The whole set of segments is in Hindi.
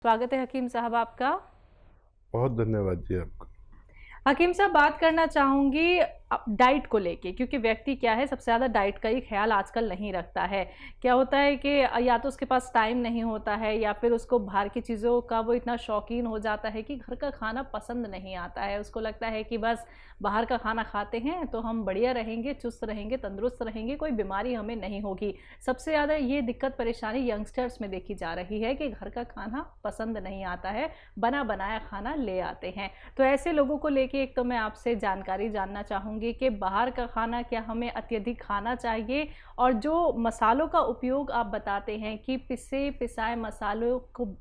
स्वागत है हकीम साहब आपका। बहुत धन्यवाद जी आपका। हकीम साहब, बात करना चाहूँगी डाइट को लेके, क्योंकि व्यक्ति क्या है, सबसे ज़्यादा डाइट का ही ख्याल आजकल नहीं रखता है। क्या होता है कि या तो उसके पास टाइम नहीं होता है या फिर उसको बाहर की चीज़ों का वो इतना शौकीन हो जाता है कि घर का खाना पसंद नहीं आता है। उसको लगता है कि बस बाहर का खाना खाते हैं तो हम बढ़िया रहेंगे, चुस्त रहेंगे, तंदुरुस्त रहेंगे, कोई बीमारी हमें नहीं होगी। सबसे ज़्यादा ये दिक्कत परेशानी यंगस्टर्स में देखी जा रही है कि घर का खाना पसंद नहीं आता है, बना बनाया खाना ले आते हैं। तो ऐसे लोगों को लेके एक तो मैं आपसे जानकारी जानना चाहूँगी कि बाहर का खाना क्या हमें अत्यधिक खाना चाहिए, और जो मसालों का उपयोग आप बताते हैं कि पिसे पिसाए मसालों को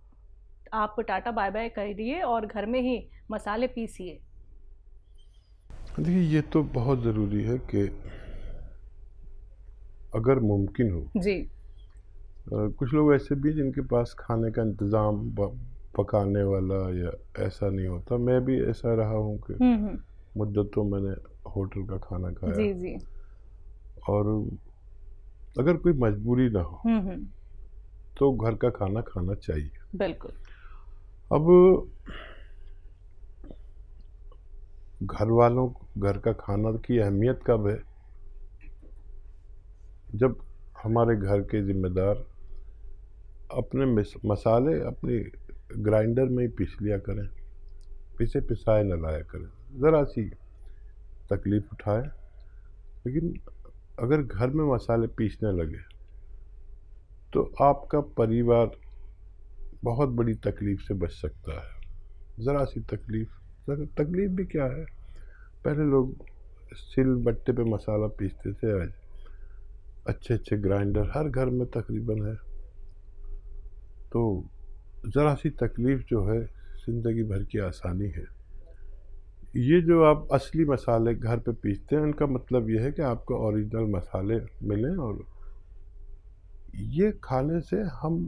आप टाटा बाय बाय करिए और घर में ही मसाले पीसिए। देखिए, ये तो बहुत ज़रूरी है कि अगर मुमकिन हो, जी। कुछ लोग ऐसे भी जिनके पास खाने का इंतज़ाम पकाने वाला या ऐसा नहीं होता। मैं भी ऐसा रहा हूँ कि हम्म। मुद्दतों मैंने होटल का खाना खाया। जी जी। और अगर कोई मजबूरी ना हो हम्म। तो घर का खाना खाना चाहिए। बिल्कुल। अब घर वालों घर का खाना की अहमियत कब है? जब हमारे घर के जिम्मेदार अपने मसाले अपनी ग्राइंडर में ही पीस लिया करें, पिसे पिसाए न लाया करें। ज़रा सी तकलीफ़ उठाए, लेकिन अगर घर में मसाले पीसने लगे तो आपका परिवार बहुत बड़ी तकलीफ़ से बच सकता है। ज़रा सी तकलीफ़ भी क्या है, पहले लोग सिलबट्टे पे मसाला पीसते थे, आज अच्छे अच्छे ग्राइंडर हर घर में तकरीबन है। तो ज़रा सी तकलीफ़ जो है ज़िंदगी भर की आसानी है। ये जो आप असली मसाले घर पे पीसते हैं, उनका मतलब ये है कि आपको ओरिजिनल मसाले मिलें, और ये खाने से हम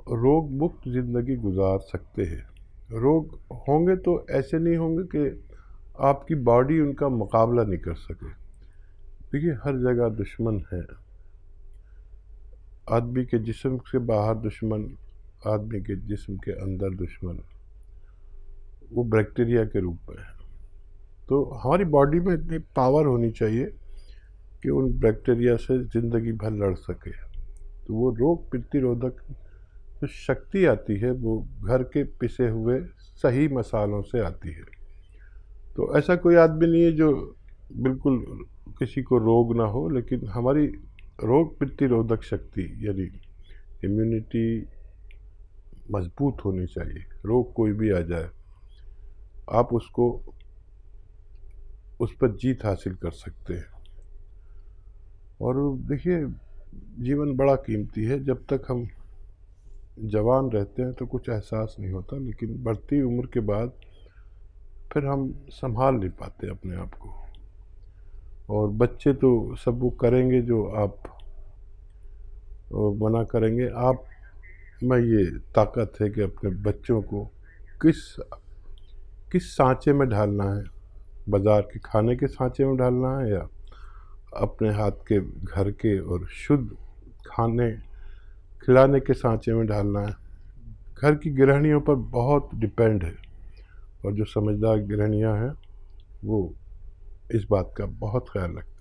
रोग मुक्त ज़िंदगी गुजार सकते हैं। रोग होंगे तो ऐसे नहीं होंगे कि आपकी बॉडी उनका मुकाबला नहीं कर सके। देखिए, हर जगह दुश्मन है। आदमी के जिस्म से बाहर दुश्मन, आदमी के जिस्म के अंदर दुश्मन, वो बैक्टीरिया के रूप में है। तो हमारी बॉडी में इतनी पावर होनी चाहिए कि उन बैक्टीरिया से ज़िंदगी भर लड़ सके। तो वो रोग प्रतिरोधक जो शक्ति आती है वो घर के पिसे हुए सही मसालों से आती है। तो ऐसा कोई आदमी नहीं है जो बिल्कुल किसी को रोग ना हो, लेकिन हमारी रोग प्रतिरोधक शक्ति यानी इम्यूनिटी मजबूत होनी चाहिए। रोग कोई भी आ जाए, आप उसको उस पर जीत हासिल कर सकते हैं। और देखिए, जीवन बड़ा कीमती है। जब तक हम जवान रहते हैं तो कुछ एहसास नहीं होता, लेकिन बढ़ती उम्र के बाद फिर हम संभाल नहीं पाते अपने आप को। और बच्चे तो सब वो करेंगे जो आप मना करेंगे। आप में ये ताकत है कि अपने बच्चों को किस किस सांचे में ढालना है, बाज़ार के खाने के सांचे में ढालना है या अपने हाथ के घर के और शुद्ध खाने खिलाने के सांचे में ढालना है। घर की गृहिणियों पर बहुत डिपेंड है, और जो समझदार गृहिणियाँ हैं वो इस बात का बहुत ख्याल रखती हैं।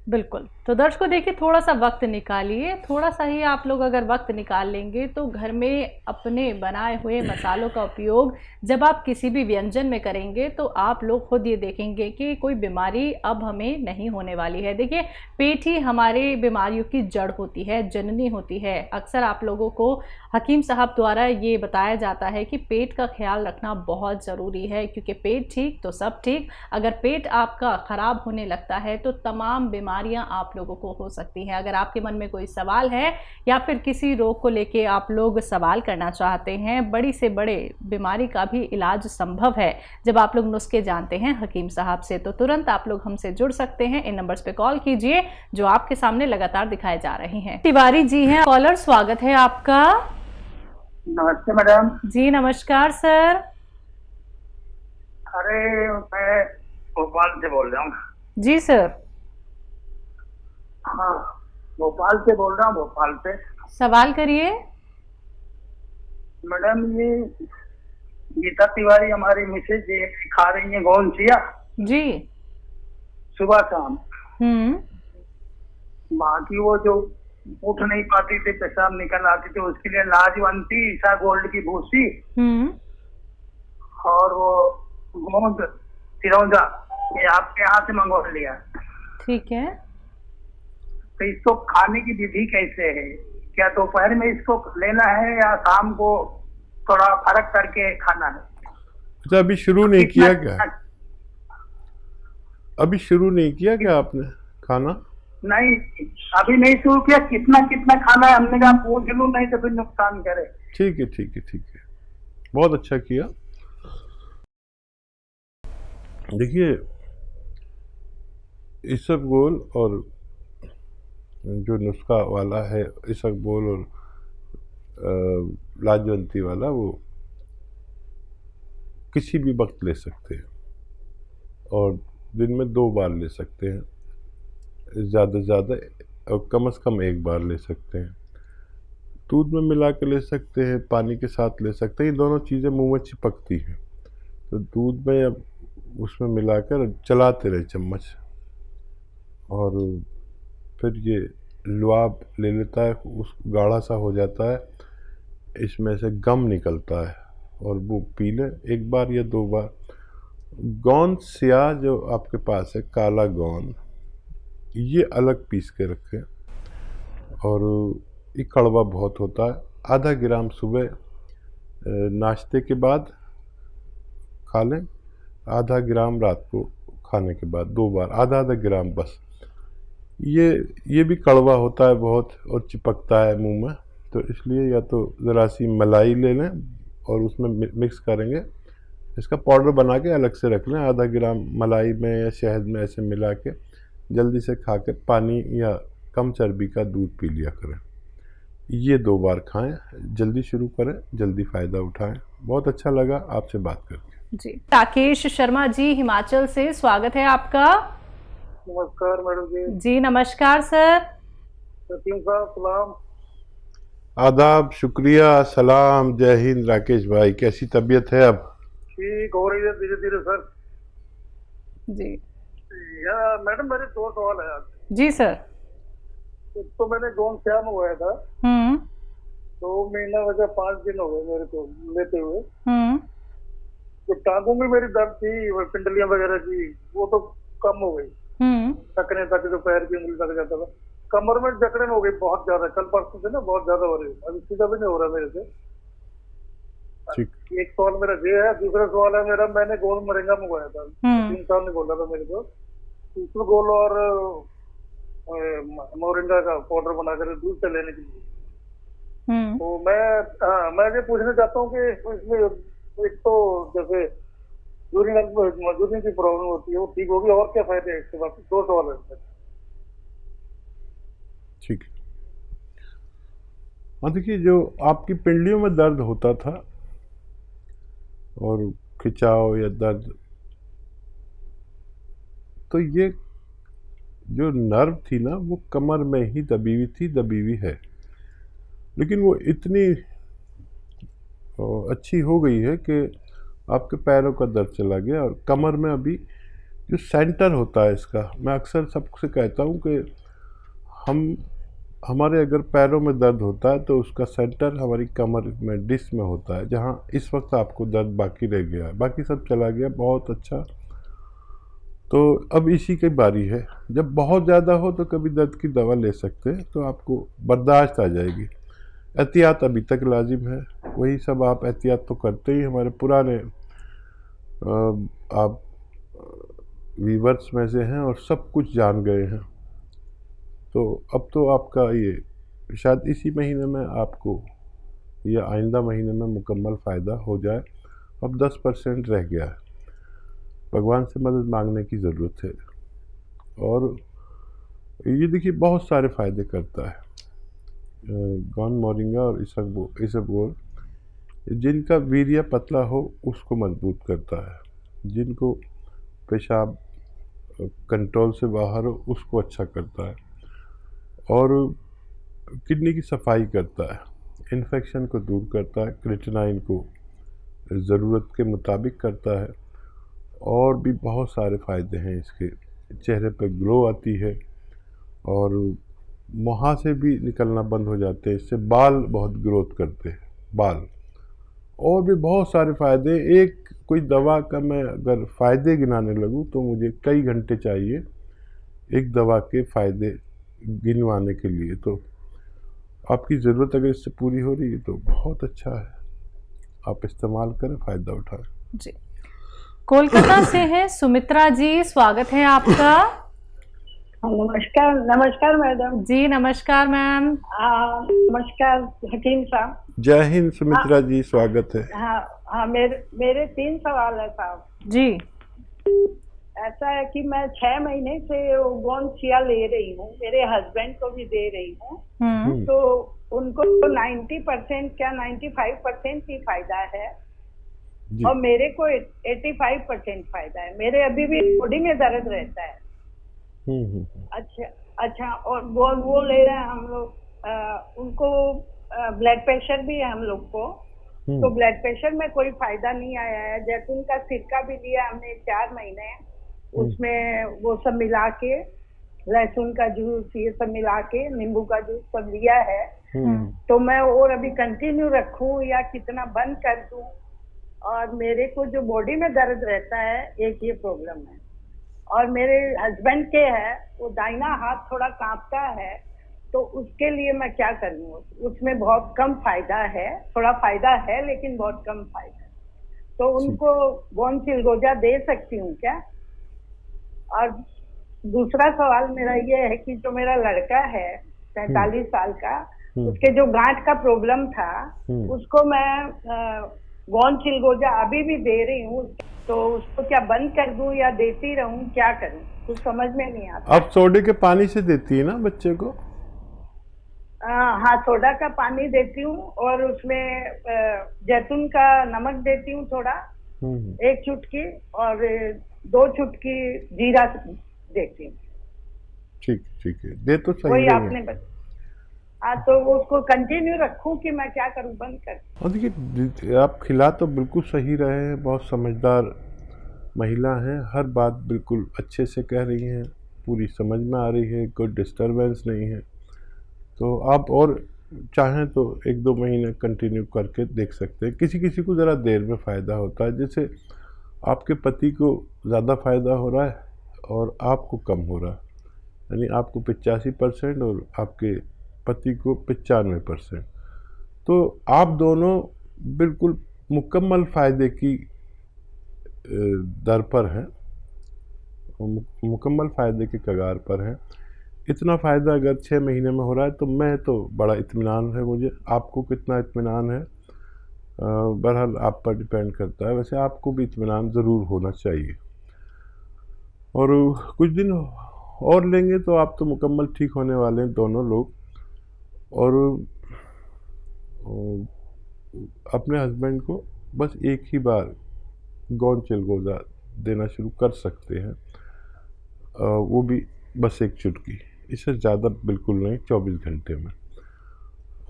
बिल्कुल। तो दर्शकों देखिए, थोड़ा सा वक्त निकालिए, थोड़ा सा ही आप लोग अगर वक्त निकाल लेंगे तो घर में अपने बनाए हुए मसालों का उपयोग जब आप किसी भी व्यंजन में करेंगे तो आप लोग खुद ये देखेंगे कि कोई बीमारी अब हमें नहीं होने वाली है। देखिए, पेट ही हमारे बीमारियों की जड़ होती है, जननी होती है। अक्सर आप लोगों को हकीम साहब द्वारा ये बताया जाता है कि पेट का ख्याल रखना बहुत ज़रूरी है, क्योंकि पेट ठीक तो सब ठीक। अगर पेट आपका ख़राब होने लगता है तो तमाम बीमारियां आप लोगों को हो सकती हैं। अगर आपके मन में कोई सवाल है या फिर किसी रोग को लेके आप लोग सवाल करना चाहते हैं, बड़ी से बड़े बीमारी का भी इलाज संभव है जब आप लोग नुस्खे जानते हैं हकीम साहब से, तो तुरंत आप लोग हमसे जुड़ सकते हैं। इन नंबर्स पे कॉल कीजिए जो आपके सामने लगातार दिखाए जा रहे हैं। तिवारी जी हैं कॉलर, स्वागत है आपका। नमस्ते मैडम। जी नमस्कार सर। अरे मैं भोपाल से बोल रहा हूँ। जी सर। हाँ, भोपाल से बोल रहा हूँ, भोपाल से। सवाल करिए। मैडम ये गीता तिवारी हमारी मिसेज ये खा रही है गोंद चिया जी। सुबह शाम। हम्म। बाकी वो जो उठ नहीं पाती थी, पेशाब निकल आती थी, उसके लिए लाजवंती ईसा गोल्ड की भूसी हम्म। और वो गोंद चिरौंजा ये आपके यहाँ से मंगवा लिया। ठीक है। तो इसको खाने की विधि कैसे है? क्या दोपहर में इसको लेना है या शाम को थोड़ा फर्क करके खाना है? अच्छा, अभी शुरू नहीं कितना- किया क्या? अभी शुरू नहीं किया क्या आपने खाना? नहीं, अभी नहीं शुरू किया। कितना कितना खाना है हमने कहा पूछ लूं, नहीं तो फिर नुकसान करे। ठीक है, ठीक है, ठीक है, बहुत अच्छा किया। देखिए, इसबगोल और जो नुस्खा वाला है, इसबगोल और लाजवंती वाला, वो किसी भी वक्त ले सकते हैं और दिन में 2 बार ले सकते हैं, ज़्यादा से ज़्यादा, और कम से कम 1 बार ले सकते हैं। दूध में मिला के ले सकते हैं, पानी के साथ ले सकते हैं। ये दोनों चीज़ें मुंह में चिपकती हैं, तो दूध में या उसमें मिलाकर चलाते रहे चम्मच, और फिर ये लुआब ले लेता है, उस गाढ़ा सा हो जाता है, इसमें से गम निकलता है और वो पी लें 1 बार या 2 बार। गोंद स्याह जो आपके पास है, काला गोंद, ये अलग पीस के रखें, और ये कड़वा बहुत होता है। आधा ग्राम सुबह नाश्ते के बाद खा लें, आधा ग्राम रात को खाने के बाद, 2 बार आधा आधा ग्राम बस। ये भी कड़वा होता है बहुत और चिपकता है मुंह में, तो इसलिए या तो ज़रा सी मलाई ले लें और उसमें मिक्स करेंगे, इसका पाउडर बना के अलग से रख लें, आधा ग्राम मलाई में या शहद में ऐसे मिला के जल्दी से खा के पानी या कम चर्बी का दूध पी लिया करें। ये 2 बार खाएं, जल्दी शुरू करें, जल्दी फ़ायदा उठाएं। बहुत अच्छा लगा आपसे बात करके। जी, राकेश शर्मा जी हिमाचल से, स्वागत है आपका। नमस्कार मैडम जी। जी नमस्कार सर। सतीम साहब सलाम। आदाब, शुक्रिया, सलाम, जय हिंद। राकेश भाई, कैसी तबीयत है अब? ठीक हो रही है धीरे धीरे सर। जी। या मैडम मेरे 2 सवाल है आज। जी सर। एक तो मैंने गोंद स्याह मंगवाया था, हम्म। 2 महीना वजह 5 दिन हो गए मेरे को लेते हुए। हम्म। जो टांगों में मेरी दर्द थी, वो पिंडलियां वगैरह की, वो तो कम हो गई। हम्म। थकने तक जो पैर की उंगली तक जाता था। कमर में जकड़न हो गई बहुत ज्यादा, कल परसों से ना बहुत ज्यादा हो रही है, अभी सीधा भी नहीं हो रहा मेरे से। ठीक। एक सवाल मेरा ये है। दूसरा सवाल है मेरा, मैंने गोंद मोरिंगा मंगवाया था, 3 साल ने बोला था मेरे को, इसबगोल और मोरिंगा का पाउडर बनाकर दूध से लेने के लिए। तो मैं ये पूछना चाहता हूँ कि इसमें एक तो जैसे यूरिन की प्रॉब्लम होती है, वो ठीक होगी, और क्या फायदे हैं इसके बाद? 2 सवाल है। ठीक है। हाँ, देखिए, जो आपकी पिंडलियों में दर्द होता था और खिंचाव या दर्द, तो ये जो नर्व थी ना, वो कमर में ही दबी हुई है, लेकिन वो इतनी अच्छी हो गई है कि आपके पैरों का दर्द चला गया। और कमर में अभी जो सेंटर होता है इसका, मैं अक्सर सबसे कहता हूँ कि हमारे अगर पैरों में दर्द होता है तो उसका सेंटर हमारी कमर में, डिस्क में होता है, जहाँ इस वक्त आपको दर्द बाकी रह गया है, बाकी सब चला गया। बहुत अच्छा। तो अब इसी की बारी है। जब बहुत ज़्यादा हो तो कभी दर्द की दवा ले सकते हैं, तो आपको बर्दाश्त आ जाएगी। एहतियात अभी तक लाजिम है, वही सब आप एहतियात तो करते ही, हमारे पुराने आप वीवर्स में से हैं और सब कुछ जान गए हैं। तो अब तो आपका ये शायद इसी महीने में आपको या आइंदा महीने में मुकम्मल फ़ायदा हो जाए। अब 10% रह गया है, भगवान से मदद मांगने की ज़रूरत है। और ये देखिए बहुत सारे फ़ायदे करता है गोंद मोरिंगा और इसबगोल। जिनका वीर्य पतला हो उसको मजबूत करता है, जिनको पेशाब कंट्रोल से बाहर हो उसको अच्छा करता है, और किडनी की सफाई करता है। इन्फेक्शन को दूर करता है, क्रिएटिनाइन को ज़रूरत के मुताबिक करता है, और भी बहुत सारे फ़ायदे हैं इसके। चेहरे पे ग्लो आती है और मुहासे भी निकलना बंद हो जाते हैं, इससे बाल बहुत ग्रोथ करते हैं, बाल, और भी बहुत सारे फ़ायदे। एक कोई दवा का मैं अगर फ़ायदे गिनाने लगूँ तो मुझे कई घंटे चाहिए एक दवा के फ़ायदे गिनवाने के लिए। तो आपकी ज़रूरत अगर इससे पूरी हो रही है तो बहुत अच्छा है, आप इस्तेमाल करें, फ़ायदा उठाएं। जी, कोलकाता से हैं सुमित्रा जी, स्वागत है आपका। नमस्कार। नमस्कार मैडम जी नमस्कार मैम। नमस्कार हकीम साहब। जय हिंद सुमित्रा जी, स्वागत है। हाँ, मेरे 3 सवाल है साहब जी। ऐसा है कि मैं 6 महीने से गोनसिया ले रही हूँ, मेरे हस्बैंड को भी दे रही हूँ, तो उनको 90% क्या 95% ही फायदा है और मेरे को 85% फायदा है। मेरे अभी भी बॉडी में दर्द रहता है। अच्छा, और वो ले रहे हैं हम लोग। उनको ब्लड प्रेशर भी है हम लोग को, तो ब्लड प्रेशर में कोई फायदा नहीं आया है। जैतून का सिरका भी लिया हमने 4 महीने, उसमें वो सब मिला के, लहसुन का जूस ये सब मिला के, नींबू का जूस सब लिया है। तो मैं और अभी कंटिन्यू रखूं या कितना बंद कर दूं? और मेरे को जो बॉडी में दर्द रहता है, एक ये प्रॉब्लम है। और मेरे हस्बैंड के है, वो दाहिना हाथ थोड़ा कांपता है, तो उसके लिए मैं क्या करूँ? उसमें बहुत कम फायदा है, थोड़ा फायदा है लेकिन बहुत कम फायदा है। तो उनको बोन चिलगोजा दे सकती हूँ क्या? और दूसरा सवाल मेरा ये है कि जो मेरा लड़का है 43 साल का, उसके जो गांठ का प्रॉब्लम था, उसको मैं बोन चिलगोजा अभी भी दे रही हूँ, तो उसको क्या बंद कर दूं या देती रहूं, क्या करूं? कुछ समझ में नहीं आता। आप सोडे के पानी से देती है ना बच्चे को? हाँ, सोडा का पानी देती हूँ और उसमें जैतून का नमक देती हूँ थोड़ा, 1 चुटकी, और 2 चुटकी जीरा देती हूँ। ठीक है, दे तो सही वही है। आपने तो उसको कंटिन्यू रखूं कि मैं क्या करूं, बंद कर? और देखिए, आप खिला तो बिल्कुल सही रहे हैं, बहुत समझदार महिला हैं, हर बात बिल्कुल अच्छे से कह रही हैं, पूरी समझ में आ रही है, कोई डिस्टरबेंस नहीं है। तो आप और चाहें तो 1-2 महीने कंटिन्यू करके देख सकते हैं। किसी किसी को ज़रा देर में फ़ायदा होता है, जैसे आपके पति को ज़्यादा फ़ायदा हो रहा है और आपको कम हो रहा है, यानी आपको 85% और आपके पति को 95%। तो आप दोनों बिल्कुल मुकम्मल फ़ायदे की दर पर हैं, मुकम्मल फ़ायदे के कगार पर हैं। इतना फ़ायदा अगर 6 महीने में हो रहा है तो मैं तो बड़ा इत्मीनान है मुझे। आपको कितना इत्मीनान है बहरहाल आप पर डिपेंड करता है, वैसे आपको भी इत्मीनान ज़रूर होना चाहिए। और कुछ दिन और लेंगे तो आप तो मुकम्मल ठीक होने वाले हैं दोनों लोग। और अपने हस्बैंड को बस एक ही बार गोन चिलगोजा देना शुरू कर सकते हैं, वो भी बस 1 चुटकी, इससे ज़्यादा बिल्कुल नहीं, 24 घंटे में।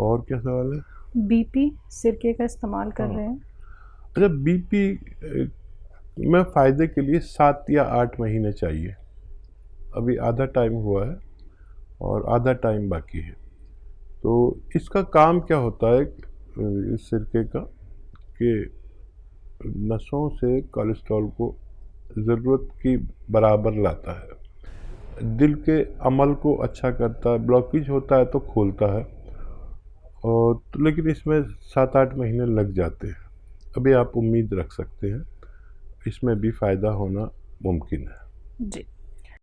और क्या सवाल है? बीपी सिरके का इस्तेमाल कर रहे हैं? अच्छा, बीपी में फ़ायदे के लिए 7 या 8 महीने चाहिए। अभी आधा टाइम हुआ है और आधा टाइम बाकी है। तो इसका काम क्या होता है इस सिरके का, कि नसों से कोलेस्ट्रॉल को ज़रूरत की बराबर लाता है, दिल के अमल को अच्छा करता है, ब्लॉकेज होता है तो खोलता है। और तो लेकिन इसमें 7-8 महीने लग जाते हैं। अभी आप उम्मीद रख सकते हैं, इसमें भी फ़ायदा होना मुमकिन है। जी।